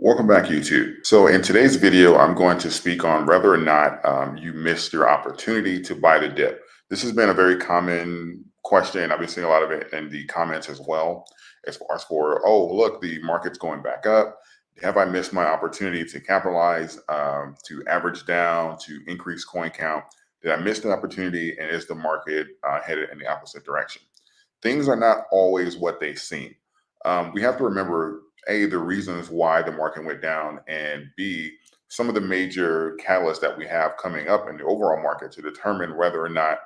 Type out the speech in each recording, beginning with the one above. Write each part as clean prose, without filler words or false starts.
Welcome back, YouTube. So in today's video, I'm going to speak on whether or not you missed your opportunity to buy the dip. This has been a very common question. I've been seeing a lot of it in the comments as well, as far as for, oh, look, the market's going back up. Have I missed my opportunity to capitalize, to average down, to increase coin count? Did I miss the opportunity? And is the market headed in the opposite direction? Things are not always what they seem. We have to remember A, the reasons why the market went down, and B, some of the major catalysts that we have coming up in the overall market to determine whether or not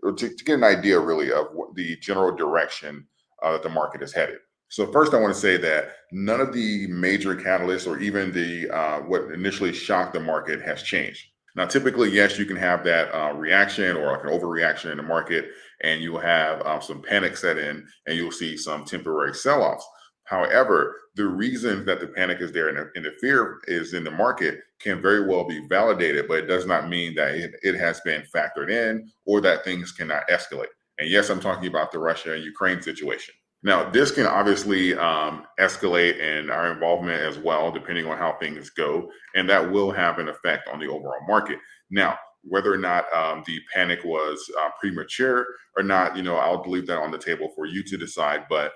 or to get an idea really of what the general direction that the market is headed. So first, I want to say that none of the major catalysts or even the what initially shocked the market has changed. Now, typically, yes, you can have that reaction or like an overreaction in the market, and you'll have some panic set in, and you'll see some temporary sell-offs. However, the reason that the panic is there and the fear is in the market can very well be validated, but it does not mean that it has been factored in or that things cannot escalate. And yes, I'm talking about the Russia and Ukraine situation. Now, this can obviously escalate in our involvement as well, depending on how things go, and that will have an effect on the overall market. Now, whether or not the panic was premature or not, I'll leave that on the table for you to decide. But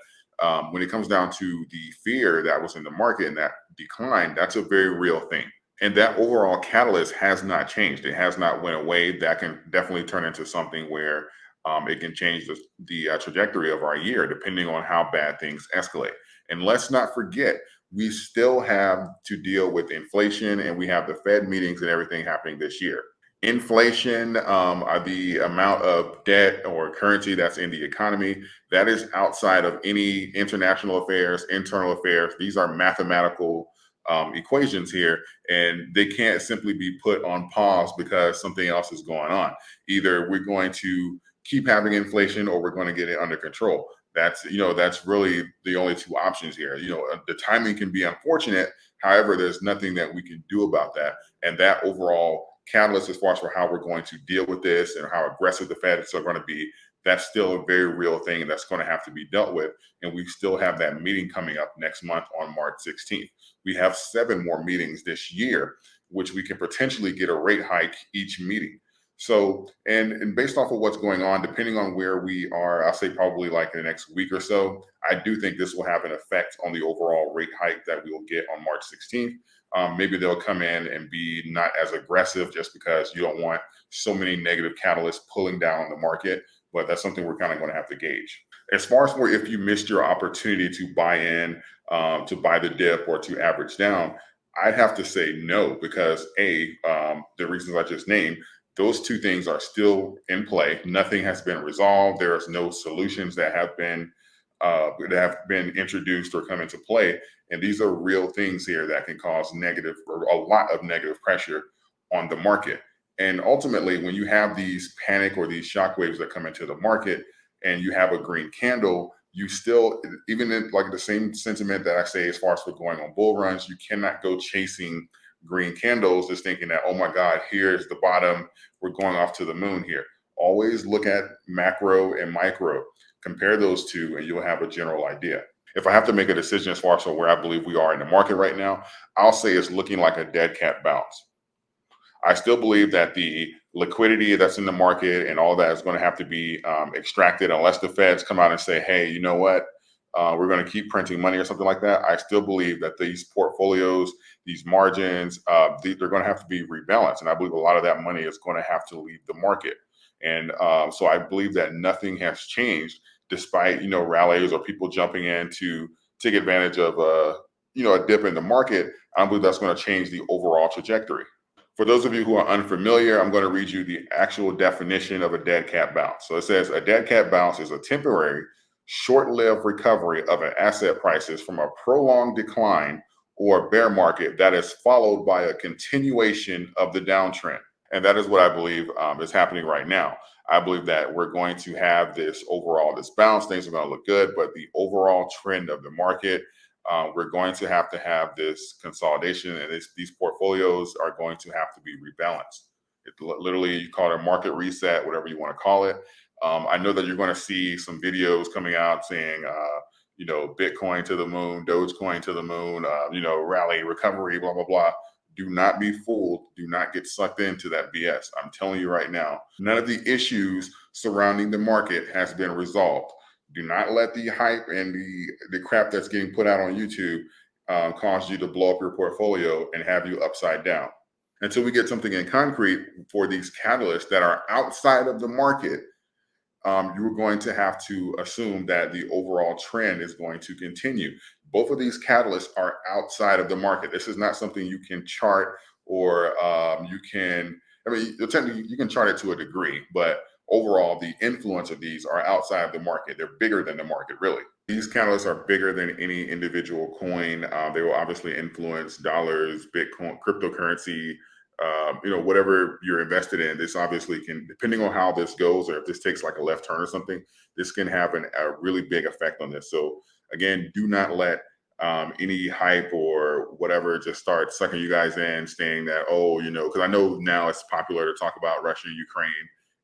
when it comes down to the fear that was in the market and that decline, that's a very real thing. And that overall catalyst has not changed. It has not went away. That can definitely turn into something where it can change the trajectory of our year, depending on how bad things escalate. And let's not forget, we still have to deal with inflation and we have the Fed meetings and everything happening this year. Inflation, the amount of debt or currency that's in the economy, that is outside of any international affairs, internal affairs. These are mathematical equations here, and they can't simply be put on pause because something else is going on. Either we're going to keep having inflation or we're going to get it under control. That's really the only two options here. The timing can be unfortunate. However, there's nothing that we can do about that. And that overall catalyst as far as for how we're going to deal with this and how aggressive the Fed is still going to be, that's still a very real thing and that's going to have to be dealt with. And we still have that meeting coming up next month on March 16th. We have 7 more meetings this year, which we can potentially get a rate hike each meeting. So, and based off of what's going on, depending on where we are, I'll say probably like in the next week or so, I do think this will have an effect on the overall rate hike that we will get on March 16th. Maybe they'll come in and be not as aggressive just because you don't want so many negative catalysts pulling down the market. But that's something we're kind of going to have to gauge. As far as for if you missed your opportunity to buy in, to buy the dip or to average down, I'd have to say no, because the reasons I just named, those two things are still in play. Nothing has been resolved. There is no solutions that have been introduced or come into play. And these are real things here that can cause negative or a lot of negative pressure on the market. And ultimately, when you have these panic or these shock waves that come into the market and you have a green candle, you still, even in like the same sentiment that I say as far as for going on bull runs, you cannot go chasing green candles just thinking that, oh my God, here's the bottom. We're going off to the moon here. Always look at macro and micro, compare those two, and you'll have a general idea. If I have to make a decision as far as where I believe we are in the market right now, I'll say it's looking like a dead cat bounce. I still believe that the liquidity that's in the market and all that is going to have to be extracted unless the Feds come out and say, hey, you know what? We're going to keep printing money or something like that. I still believe that these portfolios, these margins, they're going to have to be rebalanced. And I believe a lot of that money is going to have to leave the market. And so I believe that nothing has changed despite, rallies or people jumping in to take advantage of a dip in the market. I believe that's going to change the overall trajectory. For those of you who are unfamiliar, I'm going to read you the actual definition of a dead cat bounce. So it says a dead cat bounce is a temporary, short-lived recovery of an asset prices from a prolonged decline or bear market that is followed by a continuation of the downtrend. And that is what I believe is happening right now. I believe that we're going to have this bounce. Things are going to look good, but the overall trend of the market, we're going to have this consolidation, and these portfolios are going to have to be rebalanced. Literally, you call it a market reset, whatever you want to call it. I know that you're going to see some videos coming out saying, Bitcoin to the moon, Dogecoin to the moon, rally, recovery, blah, blah, blah. Do not be fooled. Do not get sucked into that BS. I'm telling you right now, none of the issues surrounding the market has been resolved. Do not let the hype and the crap that's getting put out on YouTube cause you to blow up your portfolio and have you upside down. Until we get something in concrete for these catalysts that are outside of the market, you're going to have to assume that the overall trend is going to continue. Both of these catalysts are outside of the market. This is not something you can chart or you can, I mean, technically you can chart it to a degree, but overall the influence of these are outside of the market. They're bigger than the market, really. These catalysts are bigger than any individual coin. They will obviously influence dollars, Bitcoin, cryptocurrency, whatever you're invested in. This obviously can, depending on how this goes, or if this takes like a left turn or something, this can have a really big effect on this. So again, do not let any hype or whatever just start sucking you guys in, saying that, because I know now it's popular to talk about Russia and Ukraine,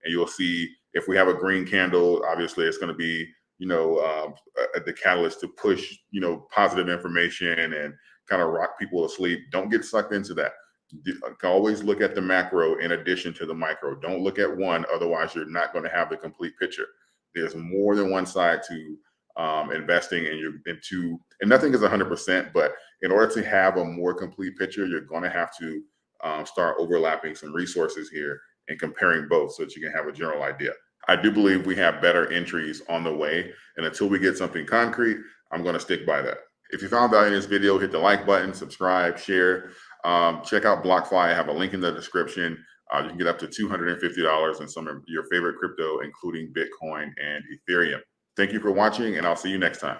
and you'll see if we have a green candle, obviously it's going to be, the catalyst to push, positive information and kind of rock people asleep. Don't get sucked into that. Always look at the macro in addition to the micro. Don't look at one, otherwise you're not going to have the complete picture. There's more than one side to investing, and nothing is 100%, but in order to have a more complete picture, you're going to have to start overlapping some resources here and comparing both so that you can have a general idea. I do believe we have better entries on the way, and until we get something concrete, I'm going to stick by that. If you found value in this video, hit the like button, subscribe, share. Check out BlockFi. I have a link in the description. You can get up to $250 in some of your favorite crypto, including Bitcoin and Ethereum. Thank you for watching, and I'll see you next time.